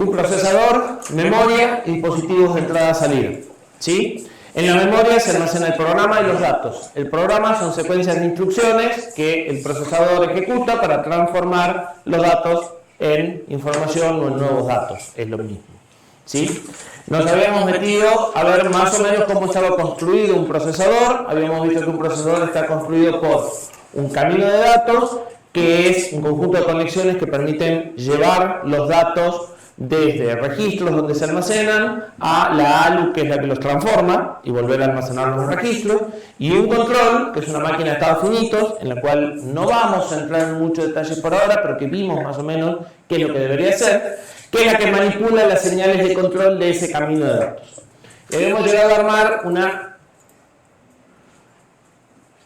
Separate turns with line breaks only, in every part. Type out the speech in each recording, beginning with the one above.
un procesador, memoria y dispositivos de entrada-salida. ¿Sí? En la memoria se almacena el programa y los datos. El programa son secuencias de instrucciones que el procesador ejecuta para transformar los datos en información o en nuevos datos. Es lo mismo. ¿Sí? Nos habíamos metido a ver más o menos cómo estaba construido un procesador. Habíamos visto que un procesador está construido por un camino de datos, que es un conjunto de conexiones que permiten llevar los datos desde registros donde se almacenan a la ALU, que es la que los transforma, y volver a almacenarlos en registros, y un control, que es una máquina de estados finitos, en la cual no vamos a entrar en muchos detalles por ahora, pero que vimos más o menos qué es lo que debería hacer, que es la que manipula las señales de control de ese camino de datos. Hemos llegado a armar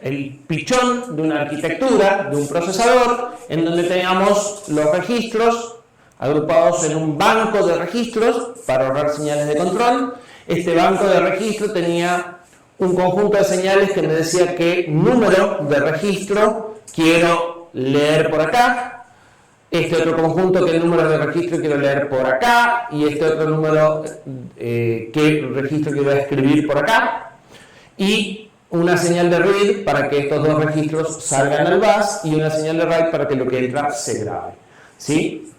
el pichón de una arquitectura, de un procesador, en donde teníamos los registros agrupados en un banco de registros para ahorrar señales de control. Este banco de registro tenía un conjunto de señales que me decía qué número de registro quiero leer por acá, este otro conjunto qué número de registro quiero leer por acá, y este otro número qué registro quiero escribir por acá, y una señal de read para que estos dos registros salgan al bus y una señal de write para que lo que entra se grabe. ¿Sí?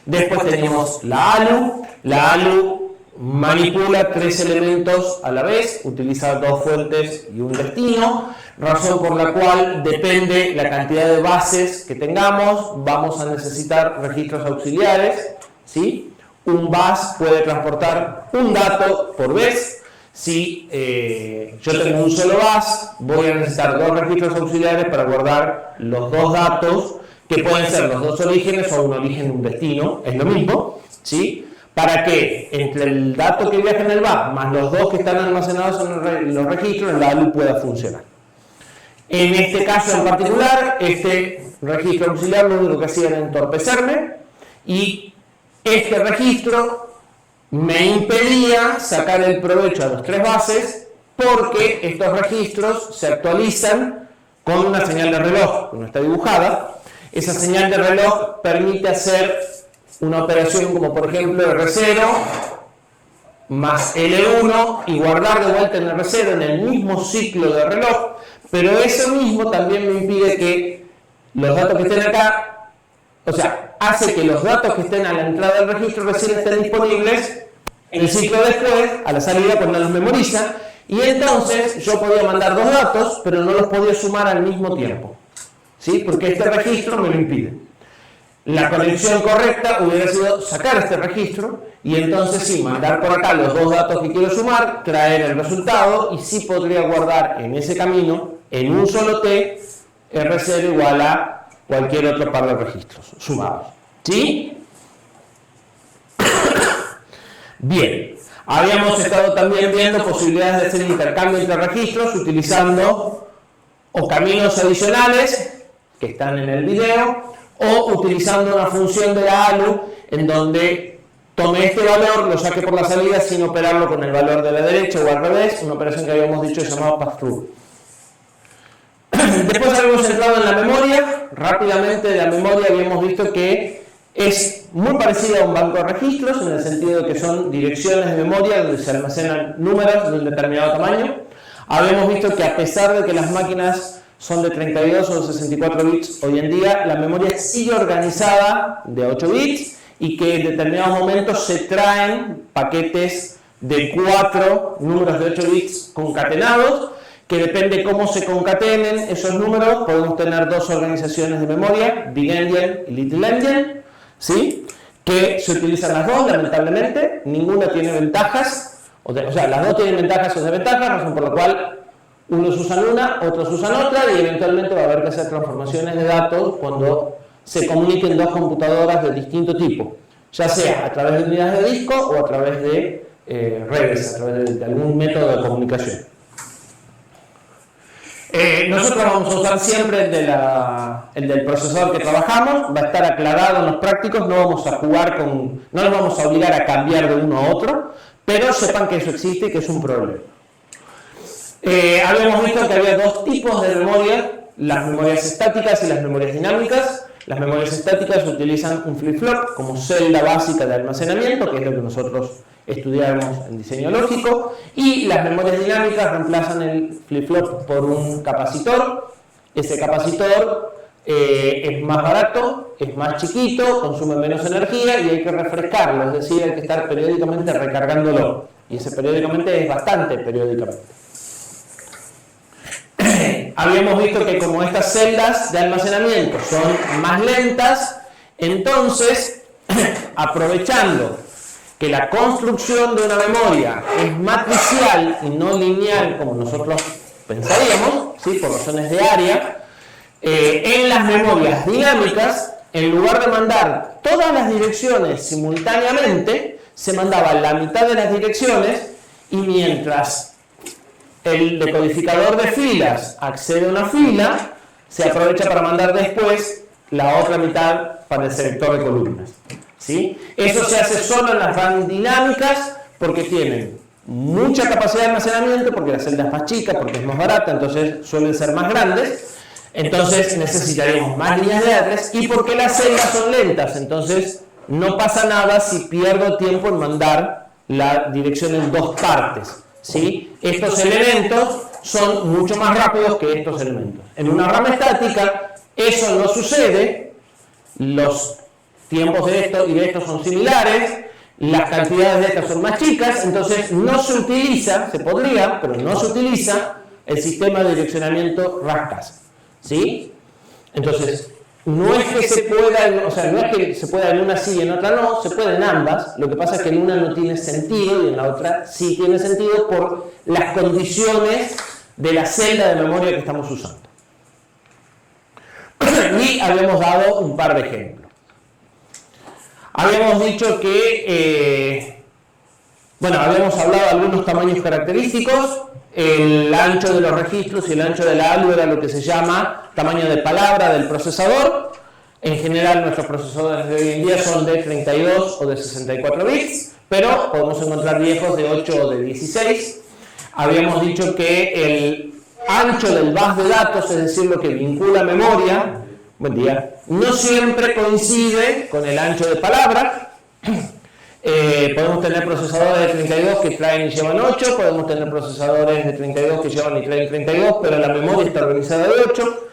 Después tenemos la ALU. La ALU manipula tres elementos a la vez, utiliza dos fuentes y un destino, razón por la cual depende la cantidad de bases que tengamos, vamos a necesitar registros auxiliares. ¿Sí? Un bus puede transportar un dato por vez. Si yo tengo un solo bus, voy a necesitar dos registros auxiliares para guardar los dos datos, que pueden ser los dos orígenes o un origen y un destino, es lo mismo, ¿sí? Para que entre el dato que viaja en el bus más los dos que están almacenados en los registros, la ALU pueda funcionar. En este caso en particular, este registro auxiliar lo único que hacía era entorpecerme, y este registro me impedía sacar el provecho a los tres bases, porque estos registros se actualizan con una señal de reloj que no está dibujada. Esa señal de reloj permite hacer una operación como por ejemplo R0 más L1 y guardar de vuelta en R0 en el mismo ciclo de reloj, pero eso mismo también me impide que los datos que estén acá, o sea, hace que los datos que estén a la entrada del registro recién estén disponibles en el ciclo después, a la salida cuando los memoriza, y entonces yo podía mandar dos datos, pero no los podía sumar al mismo tiempo. ¿Sí? Porque este registro me lo impide. La conexión correcta hubiera sido sacar este registro y entonces sí, mandar por acá los dos datos que quiero sumar, traer el resultado, y sí podría guardar en ese camino, en un solo T, R0 igual a cualquier otro par de registros sumados. ¿Sí? Bien. Habíamos estado también viendo posibilidades de hacer intercambio entre registros utilizando o caminos adicionales que están en el video, o utilizando una función de la ALU en donde tome este valor, lo saque por la salida sin operarlo con el valor de la derecha o al revés, una operación que habíamos dicho llamada pass-through. Después habíamos entrado en la memoria. Rápidamente de la memoria habíamos visto que es muy parecida a un banco de registros en el sentido de que son direcciones de memoria donde se almacenan números de un determinado tamaño. Habíamos visto que a pesar de que las máquinas son de 32 o 64 bits hoy en día, la memoria sigue organizada de 8 bits y que en determinados momentos se traen paquetes de 4 números de 8 bits concatenados, que depende cómo se concatenen esos números. Podemos tener dos organizaciones de memoria, Big Endian y Little Endian, ¿sí? Que se utilizan las dos, lamentablemente, ninguna tiene ventajas, o sea, las dos tienen ventajas o desventajas, razón por la cual unos usan una, otros usan otra, y eventualmente va a haber que hacer transformaciones de datos cuando se comuniquen dos computadoras de distinto tipo, ya sea a través de unidades de disco o a través de redes, a través de algún método de comunicación. Nosotros vamos a usar siempre el del procesador que trabajamos, va a estar aclarado en los prácticos, no vamos a jugar con, no nos vamos a obligar a cambiar de uno a otro, pero sepan que eso existe y que es un problema. Habíamos visto que había dos tipos de memoria, las memorias estáticas y las memorias dinámicas. Las memorias estáticas utilizan un flip-flop como celda básica de almacenamiento, que es lo que nosotros estudiamos en diseño lógico, y las memorias dinámicas reemplazan el flip-flop por un capacitor. Ese capacitor es más barato, es más chiquito, consume menos energía y hay que refrescarlo, es decir, hay que estar periódicamente recargándolo. Y ese periódicamente es bastante periódicamente. Habíamos visto que como estas celdas de almacenamiento son más lentas, entonces, aprovechando que la construcción de una memoria es matricial y no lineal como nosotros pensaríamos, ¿sí? Por razones de área, en las memorias dinámicas, en lugar de mandar todas las direcciones simultáneamente, se mandaba la mitad de las direcciones y mientras el decodificador de filas accede a una fila, se aprovecha para mandar después la otra mitad para el selector de columnas. ¿Sí? Eso se hace solo en las RAM dinámicas porque tienen mucha capacidad de almacenamiento, porque la celda es más chica, porque es más barata, entonces suelen ser más grandes, entonces necesitaríamos más líneas de address, y porque las celdas son lentas, entonces no pasa nada si pierdo tiempo en mandar la dirección en dos partes. ¿Sí? Estos elementos son mucho más rápidos que estos elementos. En una RAM estática eso no sucede, los tiempos de esto y de esto son similares, las cantidades de estas son más chicas, entonces no se utiliza, se podría, pero no se utiliza el sistema de direccionamiento RAS-CAS. ¿Sí? Entonces, no es que se pueda, o sea, no es que se pueda en una sí y en otra no, se puede en ambas. Lo que pasa es que en una no tiene sentido y en la otra sí tiene sentido por las condiciones de la celda de memoria que estamos usando. Y habíamos dado un par de ejemplos. Habíamos dicho que, habíamos hablado de algunos tamaños característicos. El ancho de los registros y el ancho de la ALU era lo que se llama tamaño de palabra del procesador. En general nuestros procesadores de hoy en día son de 32 o de 64 bits, pero podemos encontrar viejos de 8 o de 16. Habíamos dicho que el ancho del bus de datos, es decir, lo que vincula memoria, buen día, no siempre coincide con el ancho de palabra. Podemos tener procesadores de 32 que traen y llevan 8, podemos tener procesadores de 32 que llevan y traen 32, pero la memoria está organizada de 8.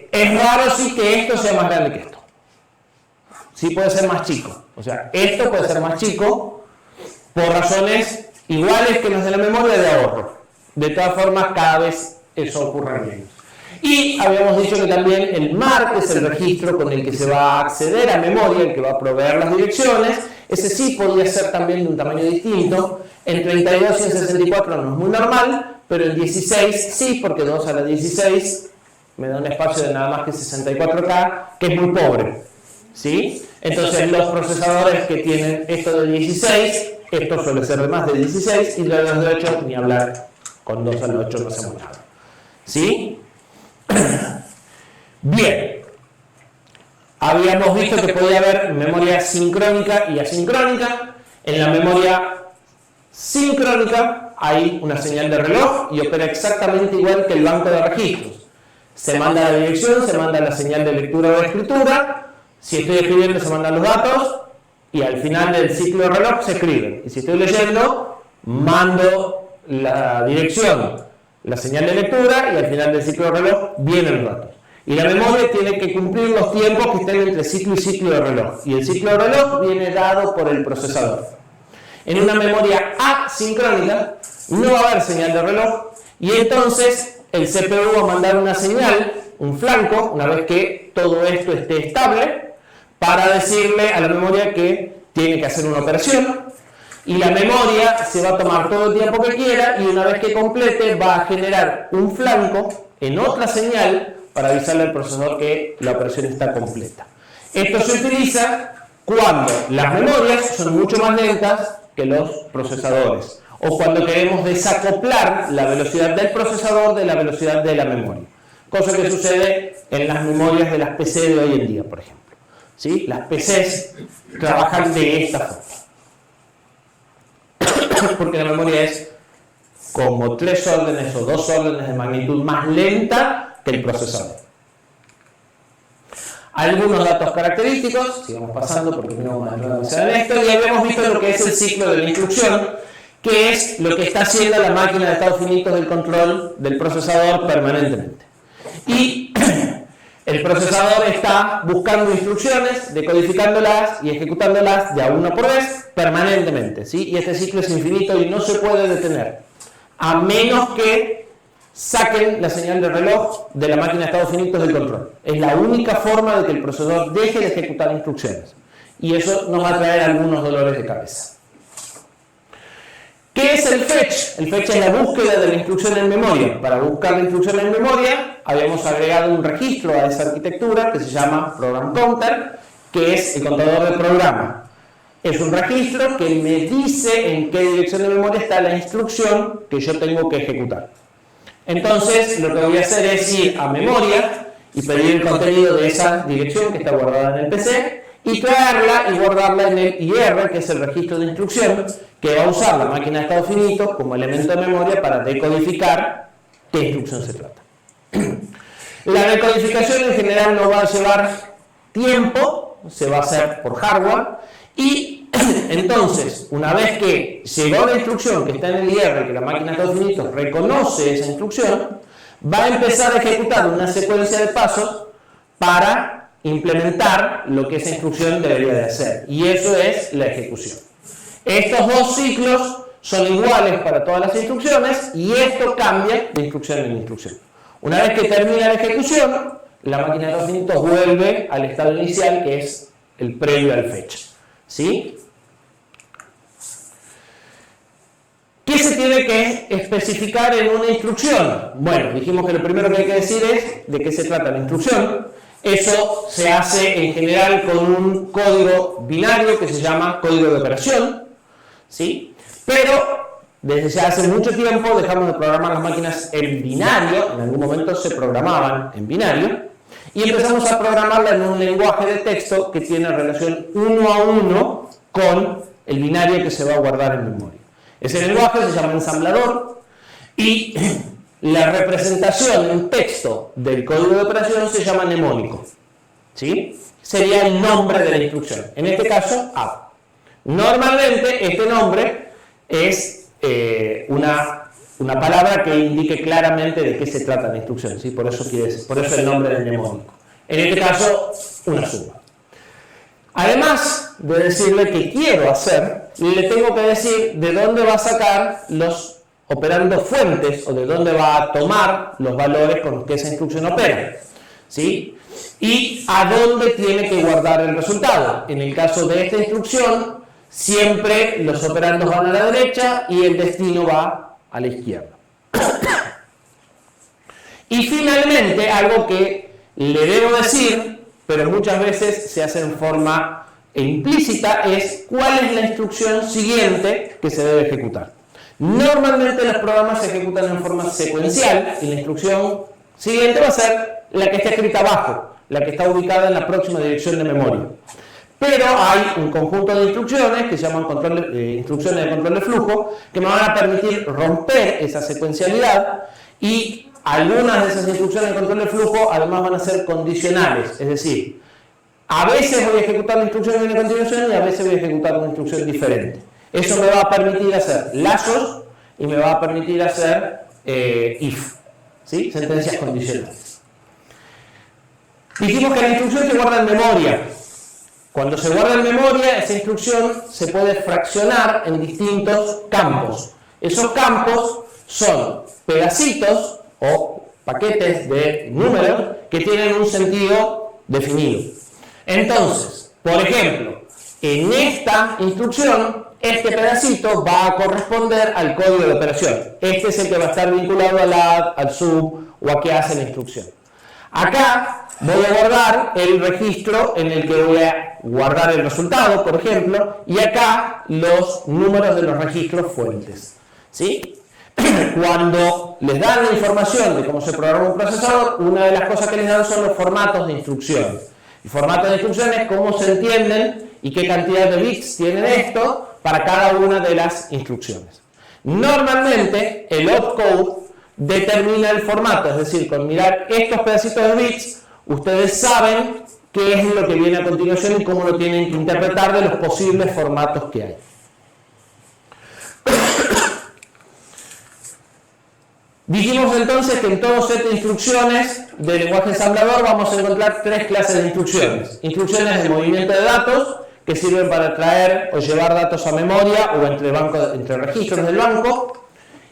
Es raro sí que esto sea más grande que esto. Sí puede ser más chico. O sea, esto puede ser más chico por razones iguales que las de la memoria de ahorro. De todas formas, cada vez eso ocurre menos. Y habíamos dicho que también el MAR, que es el registro con el que se va a acceder a memoria, el que va a proveer las direcciones, ese sí podría ser también de un tamaño distinto. En 32 y en 64 no es muy normal, pero en 16 sí, porque 2 a la 16 me da un espacio de nada más que 64K, que es muy pobre. ¿Sí? Entonces los procesadores que tienen esto de 16, esto suele ser de más de 16, y los de 8 ni hablar, con 2 a la 8 no hacemos nada. ¿Sí? Bien, habíamos visto que podía haber memoria sincrónica y asincrónica. En la memoria sincrónica hay una señal de reloj y opera exactamente igual que el banco de registros. Se manda la dirección, se manda la señal de lectura o de escritura. Si estoy escribiendo se mandan los datos y al final del ciclo de reloj se escriben. Y si estoy leyendo, mando la dirección, la señal de lectura, y al final del ciclo de reloj vienen los datos. Y la memoria tiene que cumplir los tiempos que estén entre ciclo y ciclo de reloj. Y el ciclo de reloj viene dado por el procesador. En una memoria asincrónica no va a haber señal de reloj y entonces el CPU va a mandar una señal, un flanco, una vez que todo esto esté estable, para decirle a la memoria que tiene que hacer una operación. Y la memoria se va a tomar todo el tiempo que quiera y una vez que complete va a generar un flanco en otra señal para avisarle al procesador que la operación está completa. Esto se utiliza cuando las memorias son mucho más lentas que los procesadores o cuando queremos desacoplar la velocidad del procesador de la velocidad de la memoria. Cosa que sucede en las memorias de las PC de hoy en día, por ejemplo. ¿Sí? Las PCs trabajan de esta forma. Porque la memoria es como 3 órdenes o 2 órdenes de magnitud más lenta que el procesador. algunos datos característicos, sigamos pasando porque no vamos a entrar en esto, y habíamos visto lo que es el ciclo de la instrucción, que es lo que está haciendo la máquina de estados finitos del control del procesador permanentemente. Y el procesador está buscando instrucciones, decodificándolas y ejecutándolas de a una por vez permanentemente, ¿sí? Y este ciclo es infinito y no se puede detener, a menos que saquen la señal de reloj de la máquina de estados finitos del control. Es la única forma de que el procesador deje de ejecutar instrucciones. Y eso nos va a traer algunos dolores de cabeza. ¿Qué es el fetch? El fetch es la búsqueda de la instrucción en memoria. Para buscar la instrucción en memoria, habíamos agregado un registro a esa arquitectura que se llama Program Counter, que es el contador de programa. Es un registro que me dice en qué dirección de memoria está la instrucción que yo tengo que ejecutar. Entonces, lo que voy a hacer es ir a memoria y pedir el contenido de esa dirección que está guardada en el PC y traerla y guardarla en el IR, que es el registro de instrucción, que va a usar la máquina de estados finitos como elemento de memoria para decodificar qué instrucción se trata. La decodificación en general no va a llevar tiempo, se va a hacer por hardware, y entonces, una vez que llegó la instrucción que está en el IR, que la máquina de estados finitos reconoce esa instrucción, va a empezar a ejecutar una secuencia de pasos para implementar lo que esa instrucción debería de hacer, y eso es la ejecución. Estos dos ciclos son iguales para todas las instrucciones y esto cambia de instrucción en instrucción. Una vez que termina la ejecución, la máquina de estados finitos vuelve al estado inicial, que es el previo al fetch. ¿Sí? ¿Qué se tiene que especificar en una instrucción? Bueno, dijimos que lo primero que hay que decir es de qué se trata la instrucción. Eso se hace en general con un código binario que se llama código de operación, ¿sí? Pero desde ya hace mucho tiempo dejamos de programar las máquinas en binario, en algún momento se programaban en binario, y empezamos a programarla en un lenguaje de texto que tiene relación 1 a 1 con el binario que se va a guardar en memoria. Ese lenguaje se llama ensamblador y la representación en texto del código de operación se llama mnemónico, ¿sí? Sería el nombre de la instrucción, en este caso add. Normalmente este nombre es una palabra que indique claramente de qué se trata la instrucción, ¿sí? Por eso el nombre del mnemónico. En este caso, una suma. Además de decirle qué quiero hacer, le tengo que decir de dónde va a sacar los operandos fuentes o de dónde va a tomar los valores con los que esa instrucción opera, ¿sí? Y a dónde tiene que guardar el resultado. En el caso de esta instrucción, siempre los operandos van a la derecha y el destino va a la izquierda. Y finalmente, algo que le debo decir, pero muchas veces se hace en forma implícita, es cuál es la instrucción siguiente que se debe ejecutar. Normalmente los programas se ejecutan en forma secuencial y la instrucción siguiente va a ser la que está escrita abajo, la que está ubicada en la próxima dirección de memoria. Pero hay un conjunto de instrucciones que se llaman instrucciones de control de flujo que me van a permitir romper esa secuencialidad, y algunas de esas instrucciones de control de flujo además van a ser condicionales, es decir, a veces voy a ejecutar la instrucción en una continuación y a veces voy a ejecutar una instrucción diferente. Eso me va a permitir hacer lazos y me va a permitir hacer if, ¿sí? Sentencias condicionales. Dijimos que la instrucción se guarda en memoria. Cuando se guarda en memoria, esa instrucción se puede fraccionar en distintos campos. Esos campos son pedacitos o paquetes de números que tienen un sentido definido. Entonces, por ejemplo, en esta instrucción, este pedacito va a corresponder al código de operación. Este es el que va a estar vinculado al add, al sub o a qué hace la instrucción. Acá voy a guardar el registro en el que voy a guardar el resultado, por ejemplo, y acá los números de los registros fuentes, ¿sí? Cuando les dan la información de cómo se programa un procesador, una de las cosas que les dan son los formatos de instrucción. El formato de instrucción es cómo se entienden y qué cantidad de bits tienen esto para cada una de las instrucciones. Normalmente el opcode determina el formato, es decir, con mirar estos pedacitos de bits, ustedes saben qué es lo que viene a continuación y cómo lo tienen que interpretar de los posibles formatos que hay. Dijimos entonces que en todo set de instrucciones del lenguaje ensamblador vamos a encontrar tres clases de instrucciones. Instrucciones de movimiento de datos, que sirven para traer o llevar datos a memoria o entre registros del banco.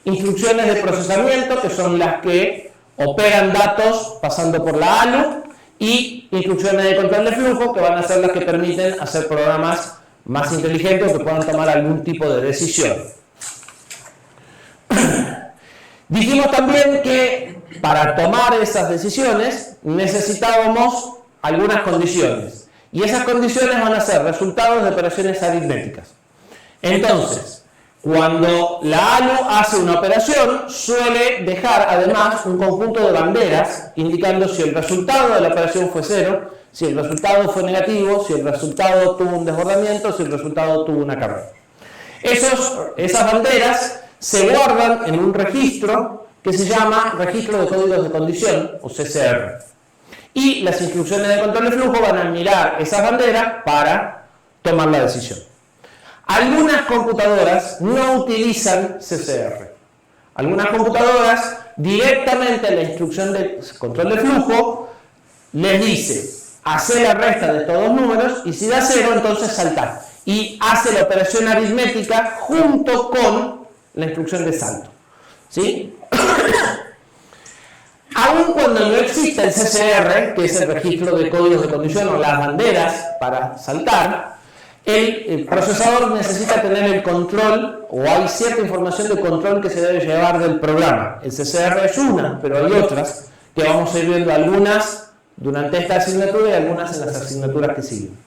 Instrucciones de procesamiento, que son las que operan datos pasando por la ALU. Y instrucciones de control de flujo, que van a ser las que permiten hacer programas más inteligentes o que puedan tomar algún tipo de decisión. Dijimos también que para tomar esas decisiones necesitábamos algunas condiciones. Y esas condiciones van a ser resultados de operaciones aritméticas. Entonces, cuando la ALU hace una operación, suele dejar además un conjunto de banderas indicando si el resultado de la operación fue 0, si el resultado fue negativo, si el resultado tuvo un desbordamiento, si el resultado tuvo una carga. Esas banderas se guardan en un registro que se llama Registro de Códigos de Condición, o CCR. Y las instrucciones de control de flujo van a mirar esas banderas para tomar la decisión. Algunas computadoras no utilizan CCR. Algunas computadoras directamente en la instrucción de control de flujo les dice, hace la resta de estos dos números y si da 0 entonces saltar. Y hace la operación aritmética junto con la instrucción de salto. ¿Sí? Aun cuando no exista el CCR, que es el registro de códigos de condición o las banderas para saltar, el procesador necesita tener el control, o hay cierta información de control que se debe llevar del programa. El CCR es una, pero hay otras que vamos a ir viendo, algunas durante esta asignatura y algunas en las asignaturas que siguen.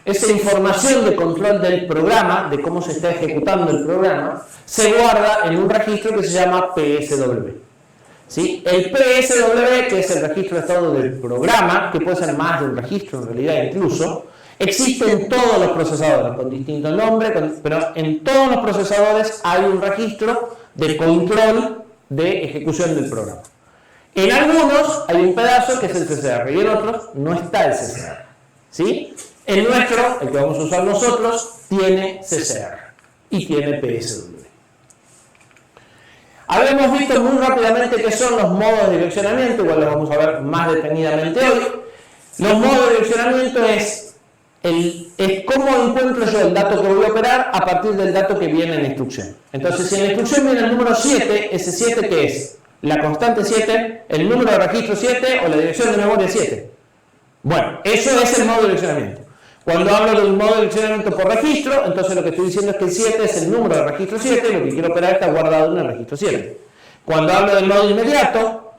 Esa información de control del programa, de cómo se está ejecutando el programa, se guarda en un registro que se llama PSW. ¿Sí? El PSW, que es el registro de estado del programa, que puede ser más de un registro en realidad incluso, existe en todos los procesadores, con distinto nombre, pero en todos los procesadores hay un registro de control de ejecución del programa. En algunos hay un pedazo que es el CCR y en otros no está el CCR. ¿Sí? El nuestro, el que vamos a usar nosotros, tiene CCR y tiene PSW. Habíamos visto muy rápidamente qué son los modos de direccionamiento, igual los vamos a ver más detenidamente hoy. Los modos de direccionamiento es cómo encuentro yo el dato que voy a operar a partir del dato que viene en la instrucción. Entonces, si en la instrucción viene el número 7, ese 7 ¿qué es? La constante 7, el número de registro 7 o la dirección de memoria 7. Bueno, eso es el modo de direccionamiento. Cuando hablo del modo de direccionamiento por registro, entonces lo que estoy diciendo es que el 7 es el número de registro 7 y lo que quiero operar está guardado en el registro 7. Cuando hablo del modo inmediato,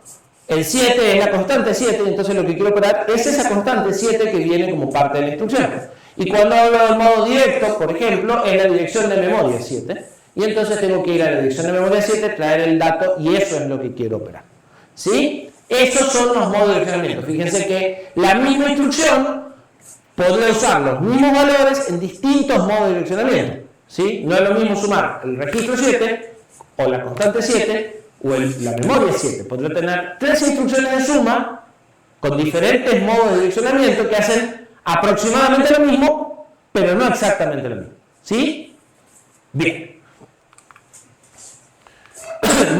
el 7 es la constante 7 y entonces lo que quiero operar es esa constante 7 que viene como parte de la instrucción. Y cuando hablo del modo directo, por ejemplo, es la dirección de memoria 7 y entonces tengo que ir a la dirección de memoria 7, traer el dato y eso es lo que quiero operar. ¿Sí? Esos son los modos de direccionamiento. Fíjense que la misma instrucción podría usar los mismos valores en distintos modos de direccionamiento. ¿Sí? No es lo mismo sumar el registro 7 o la constante 7 o la memoria 7. Podría tener tres instrucciones de suma con diferentes modos de direccionamiento que hacen aproximadamente lo mismo, pero no exactamente lo mismo. ¿Sí? Bien.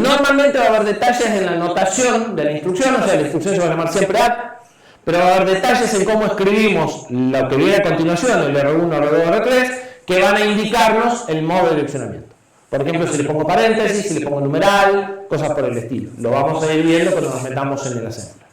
Normalmente va a haber detalles en la notación de la instrucción, o sea, la instrucción se va a llamar siempre add, pero va a haber detalles en cómo escribimos lo que viene a continuación, el R1, R2, R3, que van a indicarnos el modo de direccionamiento. Por ejemplo, si le pongo paréntesis, si le pongo numeral, cosas por el estilo. Lo vamos a ir viendo cuando nos metamos en el assembler.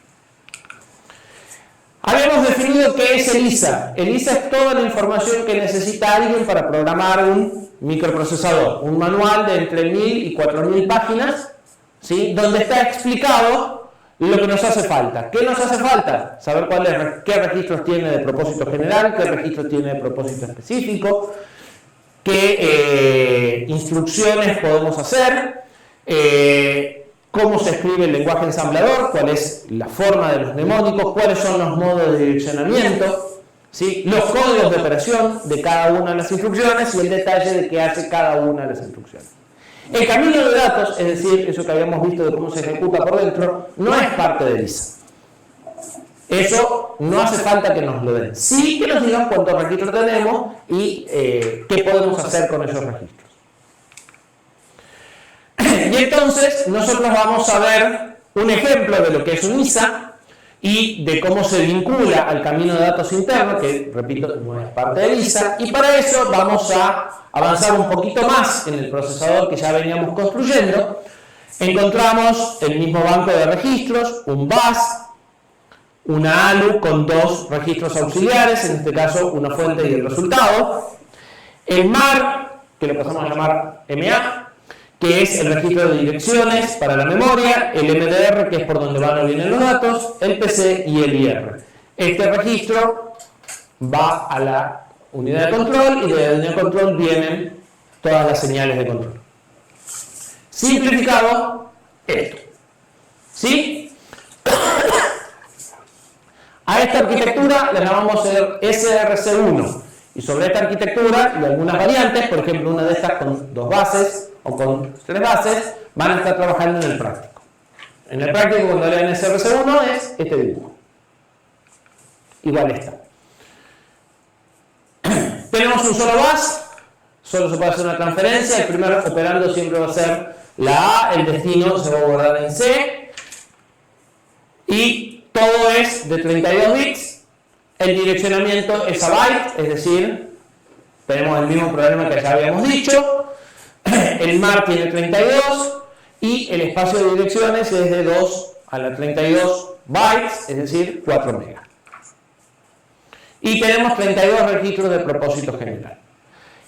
Habíamos definido qué es el ISA. El ISA es toda la información que necesita alguien para programar un microprocesador, un manual de entre 1000 y 4000 páginas, ¿sí? Donde está explicado lo que nos hace falta. ¿Qué nos hace falta? Saber qué registros tiene de propósito general, qué registros tiene de propósito específico, qué instrucciones podemos hacer, cómo se escribe el lenguaje ensamblador, cuál es la forma de los mnemónicos, cuáles son los modos de direccionamiento, ¿sí? Los códigos de operación de cada una de las instrucciones y el detalle de qué hace cada una de las instrucciones. El camino de datos, es decir, eso que habíamos visto de cómo se ejecuta por dentro, no es parte del ISA. Eso no hace falta que nos lo den. Sí que nos digan cuántos registros tenemos y qué podemos hacer con esos registros. Y entonces nosotros vamos a ver un ejemplo de lo que es un ISA y de cómo se vincula al camino de datos interno, que repito, no es parte del ISA, y para eso vamos a avanzar un poquito más en el procesador que ya veníamos construyendo. Encontramos el mismo banco de registros, un bus, una ALU con dos registros auxiliares, en este caso una fuente y el resultado, el MAR, que lo pasamos a llamar MA, que es el registro de direcciones para la memoria, el MDR, que es por donde van o vienen los datos, el PC y el IR. Este registro va a la unidad de control y de la unidad de control vienen todas las señales de control. Simplificado, esto. ¿Sí? A esta arquitectura le llamamos SRC1. Y sobre esta arquitectura y algunas variantes, por ejemplo, una de estas con 2 bases o con 3 bases, van a estar trabajando en el práctico. En el práctico, cuando lean SRC1, es este dibujo. Igual esta. Tenemos un solo bus, solo se puede hacer una transferencia, el primer operando siempre va a ser la A, el destino se va a guardar en C, y todo es de 32 bits, el direccionamiento es a byte, es decir, tenemos el mismo problema que ya habíamos dicho, el MAR tiene 32 y el espacio de direcciones es de 2 a la 32 bytes, es decir, 4 megas. Y tenemos 32 registros de propósito general.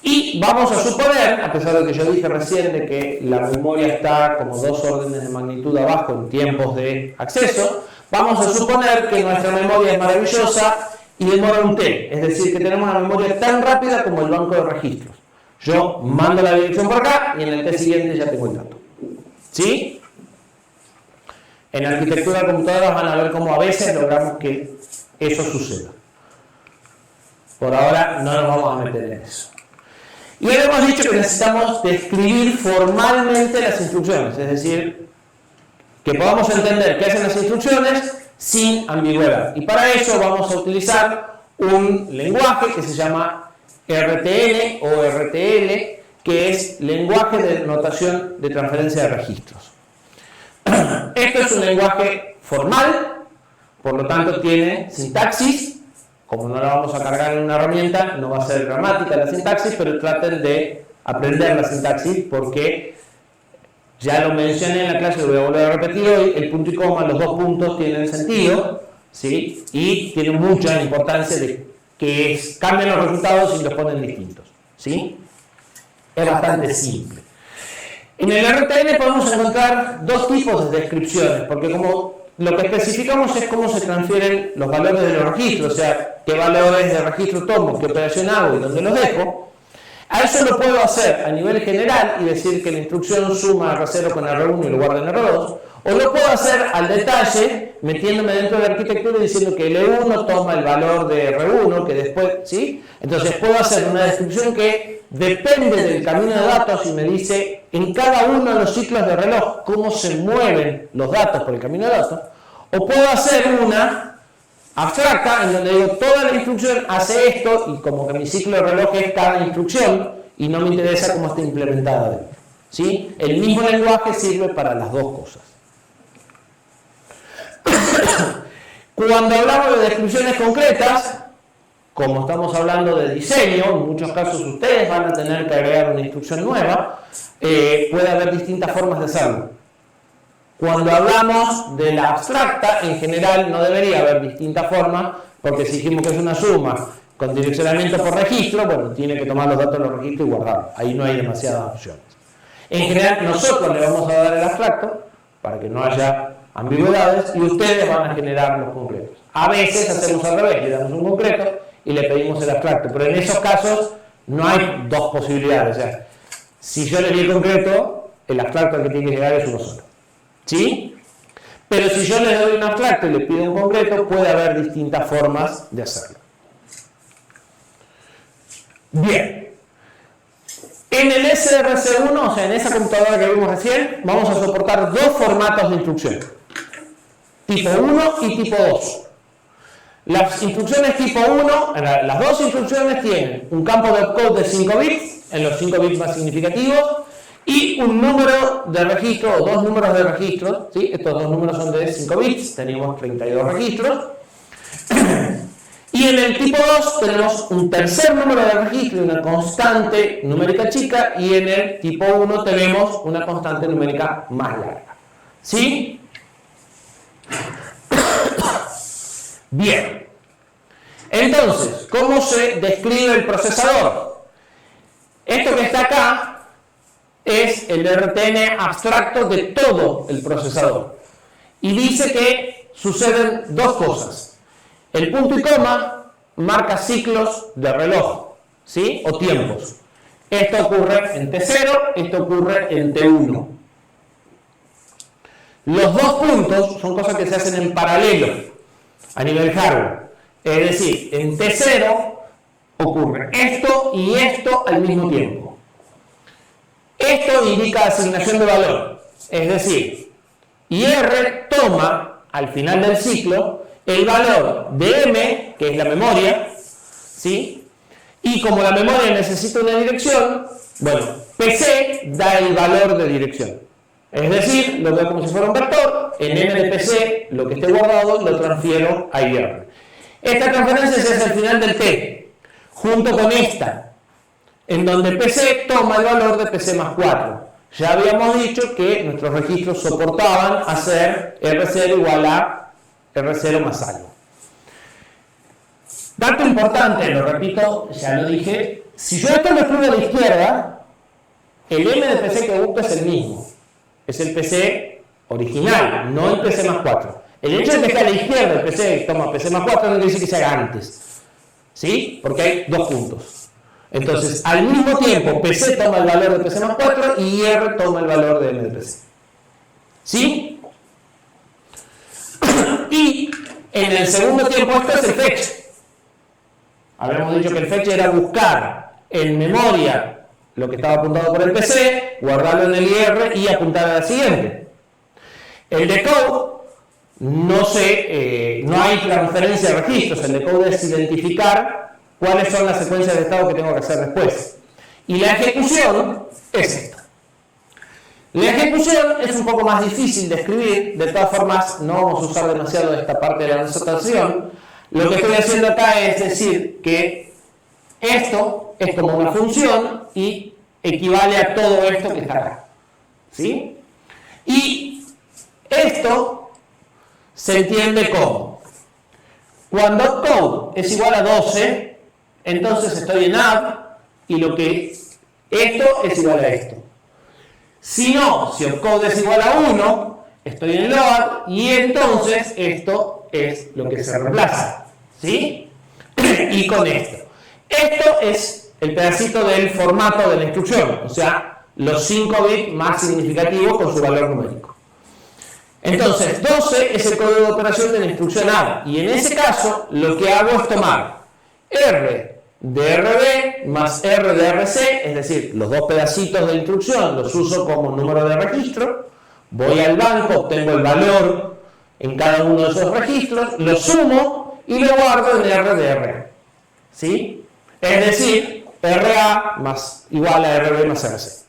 Y vamos a suponer, a pesar de que yo dije recién de que la memoria está como 2 órdenes de magnitud abajo en tiempos de acceso, vamos a suponer que nuestra memoria es maravillosa y demora un T, es decir, que tenemos una memoria tan rápida como el banco de registros. Yo mando la dirección por acá y en el T siguiente ya tengo el dato. ¿Sí? En arquitectura de computadoras van a ver cómo a veces logramos que eso suceda. Por ahora no nos vamos a meter en eso. Y ahora hemos dicho que necesitamos describir formalmente las instrucciones, es decir, que podamos entender qué hacen las instrucciones sin ambigüedad. Y para eso vamos a utilizar un lenguaje que se llama RTN o RTL, que es lenguaje de notación de transferencia de registros. Esto es un lenguaje formal, por lo tanto tiene sintaxis. Como no la vamos a cargar en una herramienta, no va a ser gramática la sintaxis, pero traten de aprender la sintaxis porque ya lo mencioné en la clase, lo voy a volver a repetir hoy, el punto y coma, los 2 puntos tienen sentido, ¿sí? Y tienen mucha importancia de que cambien los resultados y los ponen distintos, ¿sí? Es bastante simple. En el RTN podemos encontrar 2 tipos de descripciones, porque como lo que especificamos es cómo se transfieren los valores de los registros, o sea, qué valores de registro tomo, qué operación hago y dónde los dejo. A eso lo puedo hacer a nivel general y decir que la instrucción suma R0 con R1 y lo guarda en R2, o lo puedo hacer al detalle, metiéndome dentro de la arquitectura y diciendo que L1 toma el valor de R1, que después, ¿sí? Entonces puedo hacer una descripción que depende del camino de datos y me dice en cada uno de los ciclos de reloj cómo se mueven los datos por el camino de datos, o puedo hacer una abstracta en donde digo toda la instrucción hace esto y como que mi ciclo de reloj es cada instrucción y no me interesa cómo está implementada dentro, ¿sí? El mismo lenguaje sirve para las dos cosas. Cuando hablamos de descripciones concretas, como estamos hablando de diseño, en muchos casos ustedes van a tener que agregar una instrucción nueva, puede haber distintas formas de hacerlo. Cuando hablamos de la abstracta, en general no debería haber distintas formas, porque si dijimos que es una suma con direccionamiento por registro, bueno, tiene que tomar los datos de los registros y guardarlos. Ahí no hay demasiadas opciones. En general, nosotros le vamos a dar el abstracto para que no haya ambigüedades y ustedes van a generar los concretos. A veces hacemos al revés, le damos un concreto y le pedimos el abstracto, pero en esos casos no hay 2 posibilidades. O sea, si yo le di el concreto, el abstracto al que tiene que llegar es uno solo. ¿Sí? Pero si yo le doy un abstracto y le pido un concreto, puede haber distintas formas de hacerlo. Bien. En el SRC1, o sea, en esa computadora que vimos recién, vamos a soportar 2 formatos de instrucción. Tipo 1 y tipo 2. Las instrucciones tipo 1, las dos instrucciones tienen un campo de opcode de 5 bits, en los 5 bits más significativos, y un número de registro, o dos números de registro, ¿sí? Estos dos números son de 5 bits, tenemos 32 registros. Y en el tipo 2 tenemos un tercer número de registro y una constante numérica chica, y en el tipo 1 tenemos una constante numérica más larga. ¿Sí? Bien. Entonces, ¿cómo se describe el procesador? Esto que está acá es el RTN abstracto de todo el procesador. Y dice que suceden dos cosas. El punto y coma marca ciclos de reloj, ¿sí? O tiempos. Esto ocurre en T0, esto ocurre en T1. Los dos puntos son cosas que se hacen en paralelo a nivel hardware. Es decir, en T0 ocurre esto y esto al mismo tiempo. Esto indica asignación de valor. Es decir, IR toma al final del ciclo el valor de M, que es la memoria, ¿sí? Y como la memoria necesita una dirección, bueno, PC da el valor de dirección. Es decir, lo veo como si fuera un vector, en M de PC, lo que esté guardado, lo transfiero a IR. Esta transferencia se hace al final del T, junto con esta, en donde PC toma el valor de PC más 4. Ya habíamos dicho que nuestros registros soportaban hacer R0 igual a R0 más algo. Dato importante, lo repito, ya lo dije, si yo esto lo escribo a la izquierda, el M de PC que busco es el mismo. Es el PC original, no el PC más 4. El hecho de que esté a la izquierda el PC toma PC más 4 no quiere decir que se haga antes. ¿Sí? Porque hay dos puntos. Entonces, al mismo tiempo, PC toma el valor de PC más 4 y IR toma el valor de M de PC. ¿Sí? Y en el segundo tiempo esto es el fetch. Habíamos dicho que el fetch era buscar en memoria lo que estaba apuntado por el PC, guardarlo en el IR y apuntar a la siguiente. El decode no hay transferencia de registros. El decode es identificar cuáles son las secuencias de estado que tengo que hacer después. Y la ejecución es esta. La ejecución es un poco más difícil de escribir, de todas formas no vamos a usar demasiado esta parte de la notación. Lo que estoy haciendo acá es decir que esto es como una función y equivale a todo esto que está acá. ¿Sí? Y esto se entiende como cuando opcode es igual a 12, entonces estoy en add y esto es igual a esto. Si no, si opcode es igual a 1, estoy en load y entonces esto es lo que se reemplaza. ¿Sí? Y con esto. Esto es el pedacito del formato de la instrucción, o sea, los 5 bits más significativos con su valor numérico. Entonces, 12 es el código de operación de la instrucción add y en ese caso lo que hago es tomar R de RB más R de RC, es decir, los dos pedacitos de instrucción los uso como número de registro, voy al banco, obtengo el valor en cada uno de esos registros, lo sumo y lo guardo en R de RA. ¿Sí? Es decir, RA más igual a RB más RC.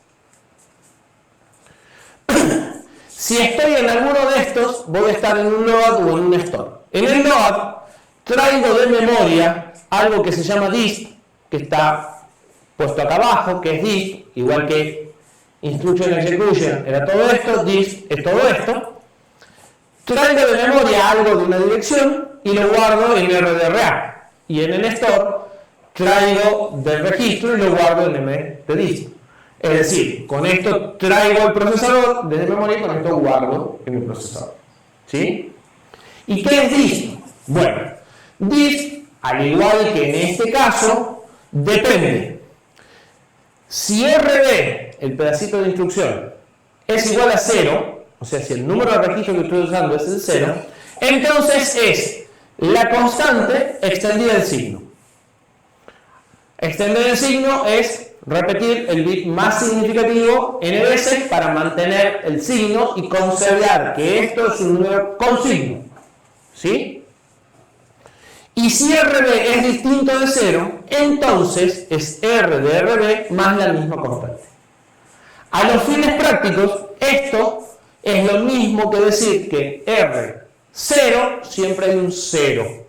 Si estoy en alguno de estos, voy a estar en un load o en un store. En el load traigo de memoria algo que se llama dist, que está puesto acá abajo, que es dist, igual que instruction execution era todo esto, dist es todo esto. Traigo de memoria algo de una dirección y lo guardo en RDRA. Y en el store traigo del registro y lo guardo en M de dist. Es decir, con esto traigo el procesador desde memoria y con esto guardo en mi procesador. ¿Sí? ¿Y qué es dist? Bueno, dist, al igual que en este caso, depende. Si RD, el pedacito de instrucción, es igual a 0, o sea, si el número de registro que estoy usando es el 0, entonces es la constante extendida del signo. Extender el signo es repetir el bit más significativo n veces para mantener el signo y considerar que esto es un número con signo. ¿Sí? Y si RB es distinto de 0, entonces es R de RB más la misma constante. A los fines prácticos, esto es lo mismo que decir que R0 siempre hay un 0.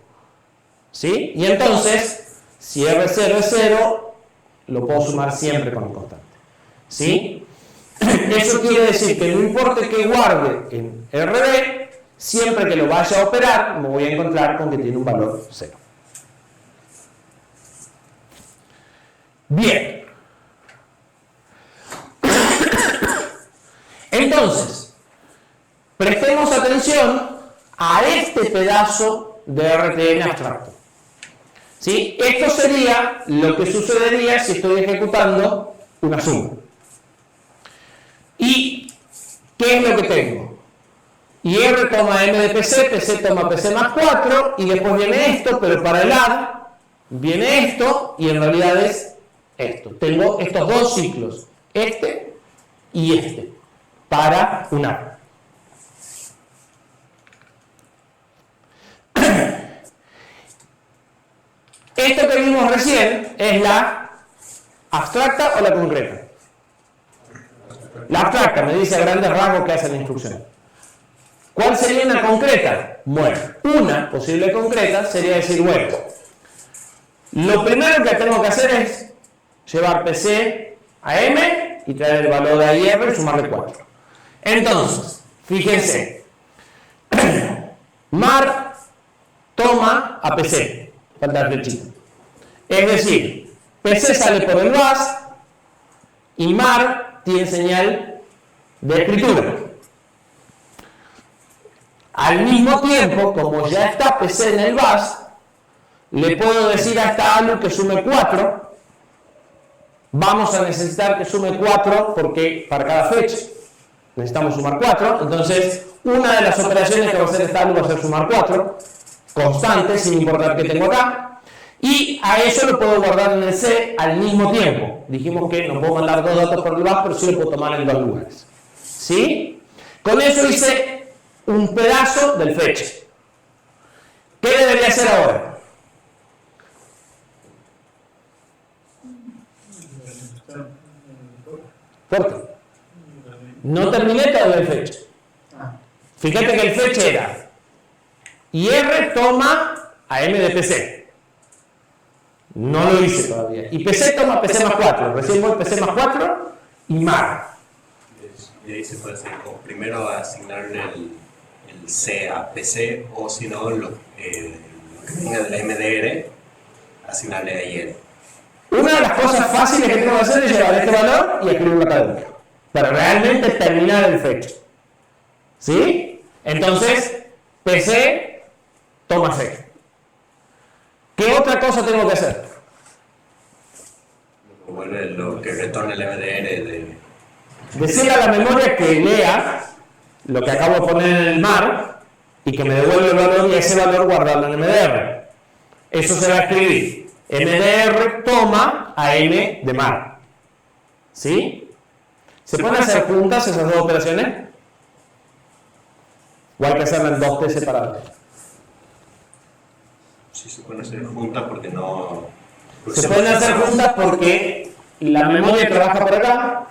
¿Sí? Y entonces, si R0 es 0, lo puedo sumar siempre con la constante. ¿Sí? Eso quiere decir que no importa que guarde en RB, siempre que lo vaya a operar, me voy a encontrar con que tiene un valor 0. Bien. Entonces, prestemos atención a este pedazo de RTN abstracto. ¿Sí? Esto sería lo que sucedería si estoy ejecutando una suma. ¿Y qué es lo que tengo? Y R toma M de PC, PC toma PC más 4, y después viene esto, pero para el add viene esto, y en realidad es esto. Tengo estos dos ciclos, este y este, para un add. Esto que vimos recién es la abstracta o la concreta. La abstracta me dice a grandes rasgos qué hace la instrucción. ¿Cuál sería una concreta? Bueno, una posible concreta sería decir, bueno, lo primero que tengo que hacer es llevar PC a M y traer el valor de IR y sumarle 4. Entonces, fíjense, mar toma a PC, falta la flechita. Es decir, PC sale por el bus y mar tiene señal de escritura. Al mismo tiempo, como ya está PC en el bus, le puedo decir a esta ALU que sume 4. Vamos a necesitar que sume 4 porque para cada fecha necesitamos sumar 4. Entonces, una de las operaciones que va a hacer esta ALU va a ser sumar 4, constante, sin importar qué tengo acá. Y a eso lo puedo guardar en el C al mismo tiempo. Dijimos que no puedo mandar dos datos por el bus, pero sí lo puedo tomar en dos lugares. ¿Sí? Con eso hice un pedazo del fetch. ¿Qué debería hacer ahora? Fuerte. No terminé todo el fetch. Fíjate que el fetch era IR toma a M de PC. No lo hice todavía. Y PC toma PC más 4. Recién voy PC más 4 y mar.
Y ahí se puede hacer como primero asignarle el C a PC, o si no, lo que venga de la MDR, asignarle a IR.
Una de las cosas fáciles que tengo que hacer es llevar este valor y escribirlo acá dentro, para realmente terminar el fetch. ¿Sí? Entonces, PC toma C. ¿Qué otra cosa tengo que hacer?
Vuelve lo que retorna el MDR
Decirle a la memoria que lea lo que acabo de poner en el mar y que me devuelva el valor y ese valor guardarlo en MDR. Eso se va a escribir. MDR toma a M de mar. ¿Sí? ¿Se pueden hacer juntas esas dos operaciones? ¿O hay que hacerlas en dos T separadas?
Sí, se pueden hacer juntas porque no...
Se pueden hacer juntas porque la memoria trabaja por acá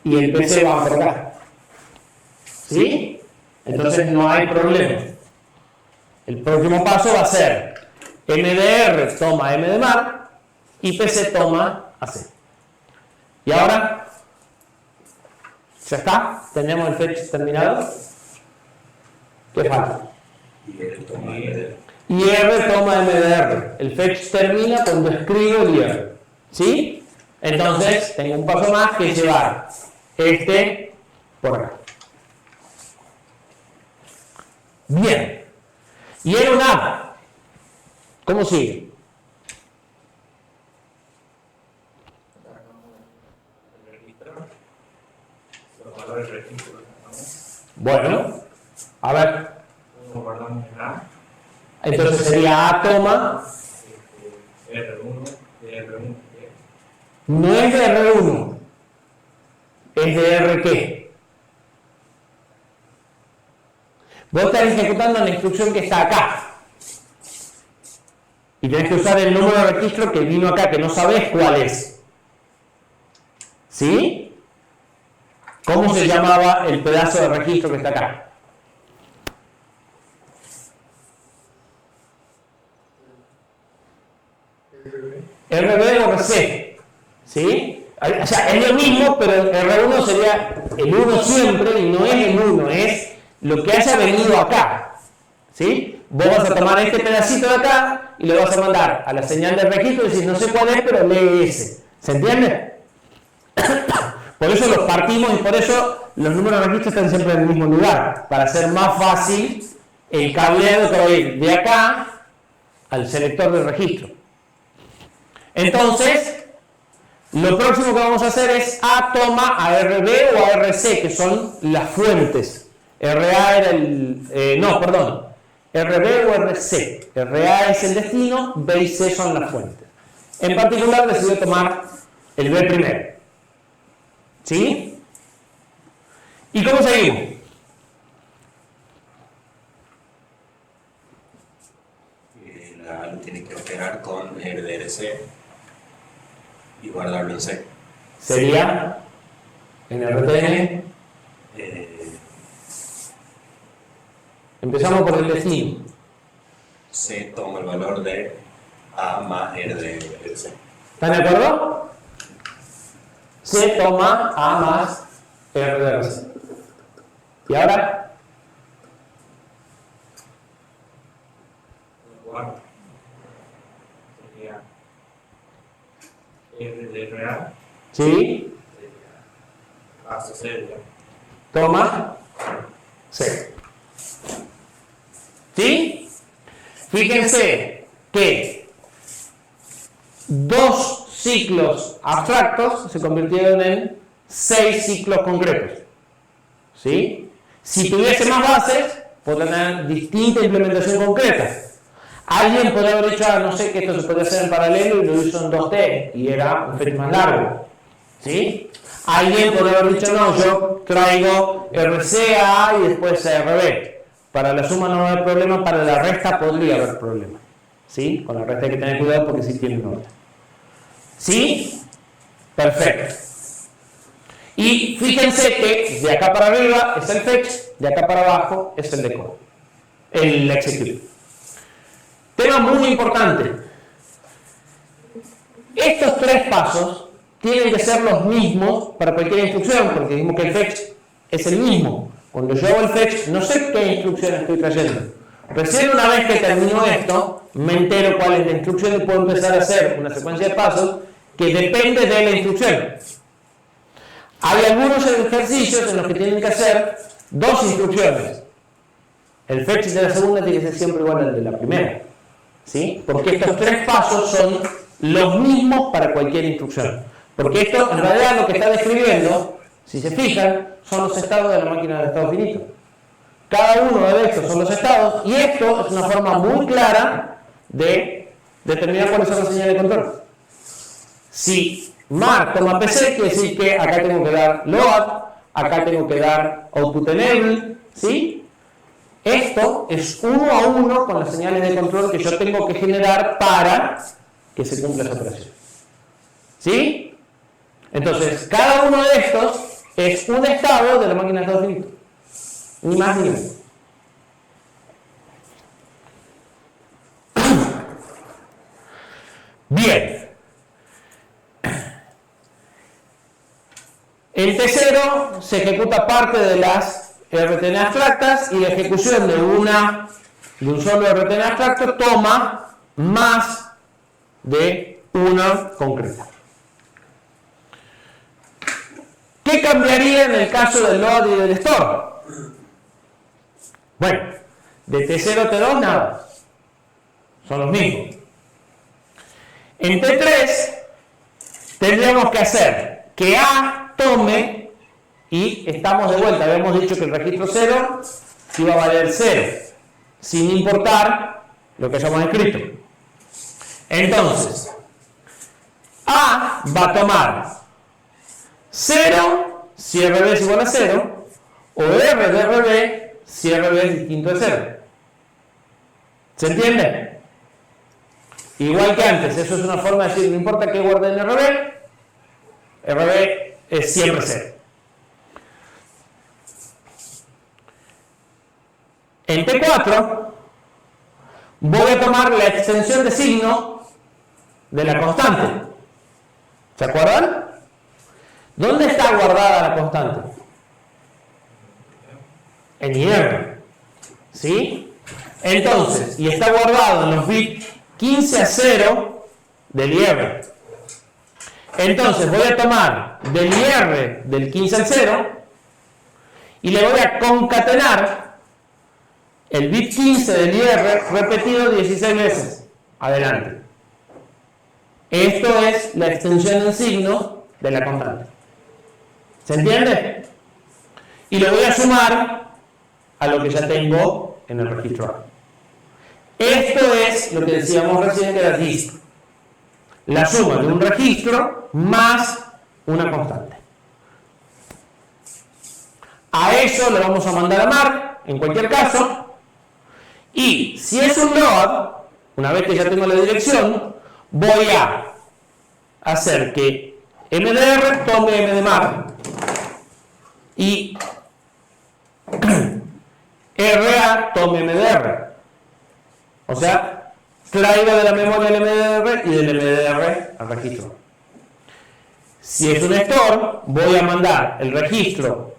y el PC va por acá. ¿Sí? Entonces no hay problema. El próximo paso va a ser MDR toma M de mar y PC toma AC. Y ahora, ¿ya está? ¿Tenemos el fetch terminado? ¿Qué falta? IR toma MDR. El fetch termina cuando escribo el IR. ¿Sí? Entonces, tengo un paso más que es llevar este por acá. Bien. Y era un add. ¿Cómo sigue? Bueno, a ver. Entonces sería A toma. No es de R1. Es de R qué. Vos estás ejecutando la instrucción que está acá. Y tenés que usar el número de registro que vino acá, que no sabés cuál es. ¿Sí? ¿Cómo se llamaba el pedazo de registro que está acá? RB o RC. ¿Sí? O sea, es lo mismo, pero el R1 sería el 1 siempre y no es el 1, es lo que haya venido acá. ¿Sí? Vos vas a tomar este pedacito de acá y lo vas a mandar a la señal de registro y decís, no sé cuál es, pero lee ese. ¿Se entiende? Por eso los partimos y por eso los números de registro están siempre en el mismo lugar, para hacer más fácil el cableado que va a ir de acá al selector de registro. Entonces, lo próximo que vamos a hacer es A toma a RB o a RC, que son las fuentes. RA era RB o RC. RA es el destino, B y C son las fuentes. En particular decidió tomar el B primero. ¿Sí? ¿Y cómo seguimos?
La ALU tiene que operar con RDRC y guardarlo en C.
Sería en RTN. Empezamos por el destino.
C toma el valor de A más RDRC.
¿Están de acuerdo? C toma A más RDRC. ¿Y ahora?
Sería RDRA
¿Sí?
hasta C.
Toma C. ¿Sí? Fíjense que dos ciclos abstractos se convirtieron en 6 ciclos concretos. ¿Sí? Si tuviese más bases, podrían tener distinta implementación concreta. Alguien podría haber dicho, no sé, que esto se podría hacer en paralelo y lo hizo en 2T y era un fetch más largo. ¿Sí? Alguien podría haber dicho, no, yo traigo RCA y después RB. Para la suma no va a haber problema, para la resta podría haber problema. ¿Sí? Con la resta hay que tener cuidado porque sí tiene nota. ¿Sí? Perfecto. Y fíjense que de acá para arriba es el fetch, de acá para abajo es el decode, el execute. Tema muy importante. Estos 3 pasos tienen que ser los mismos para cualquier instrucción, porque dijimos que el fetch es el mismo. Cuando yo hago el fetch, no sé qué instrucción estoy trayendo. Recién una vez que termino esto, me entero cuál es la instrucción y puedo empezar a hacer una secuencia de pasos que depende de la instrucción. Hay algunos ejercicios en los que tienen que hacer 2 instrucciones. El fetch de la segunda tiene que ser siempre igual al de la primera. ¿Sí? Porque estos 3 pasos son los mismos para cualquier instrucción. Porque esto, en realidad, lo que está describiendo, si se fijan, son los estados de la máquina de estado finito. Cada uno de estos son los estados, y esto es una forma muy clara de determinar cuáles son las señales de control. Si mark toma PC, quiere decir que acá tengo que dar load, acá tengo que dar output enable, ¿sí? Esto es uno a uno con las señales de control que yo tengo que generar para que se cumpla esa operación. ¿Sí? Entonces, cada uno de estos es un estado de la máquina de estado finito. Ni más ni menos. Bien. El T0 se ejecuta parte de las RTN abstractas y la ejecución de un solo RTN abstracto toma más de una concreta. ¿Qué cambiaría en el caso del load y del store? Bueno, de T0 a T2 nada. Son los mismos. En T3 tendríamos que hacer que A tome y estamos de vuelta. Habíamos dicho que el registro 0 iba a valer 0, sin importar lo que hayamos escrito. Entonces, A va a tomar 0 si RB es igual a 0 o R de RB si RB es distinto de 0. ¿Se entiende? Igual que antes, eso es una forma de decir, no importa qué guarde en RB es siempre 0. En T4 voy a tomar la extensión de signo de la constante. ¿Se acuerdan? ¿Dónde está guardada la constante? En IR. ¿Sí? Entonces, y está guardado en los bits 15 a 0 del IR. Entonces voy a tomar del IR del 15 al 0 y le voy a concatenar el bit 15 del IR repetido 16 veces. Adelante. Esto es la extensión en signo de la constante. ¿Se entiende? Y lo voy a sumar a lo que ya tengo en el registro A. Esto es lo que decíamos recién que era dist. La suma de un registro más una constante. A eso lo vamos a mandar a Mark, en cualquier caso. Y si es un load, una vez que ya tengo la dirección, voy a hacer que MDR tome M de Mark y RA tome MDR. O sea, traigo de la memoria el MDR y del MDR al registro. Si es un store, voy a mandar el registro